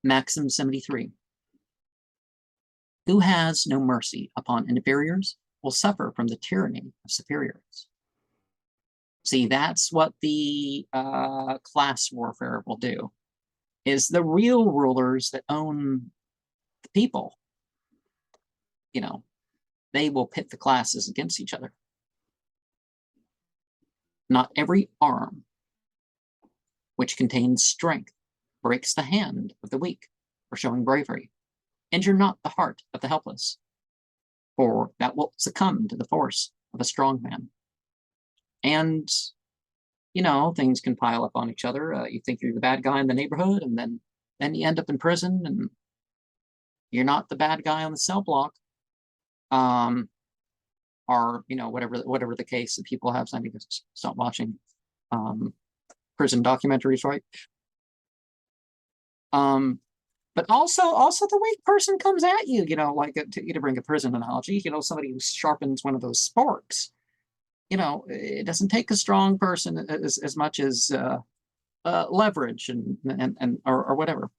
Maxim 73. Who has no mercy upon inferiors will suffer from the tyranny of superiors. See, that's what the class warfare will do, is the real rulers that own the people, you know, they will pit the classes against each other. Not every arm which contains strength breaks the hand of the weak for showing bravery. Injure not the heart of the helpless, for that will succumb to the force of a strong man. And, you know, things can pile up on each other. You think you're the bad guy in the neighborhood, and then you end up in prison, and you're not the bad guy on the cell block. Or, you know, whatever the case that people have. So I need to stop watching prison documentaries, right? But also the weak person comes at you, you know, like to bring a prison analogy, you know, somebody who sharpens one of those sparks. You know, it doesn't take a strong person as much as leverage and or whatever.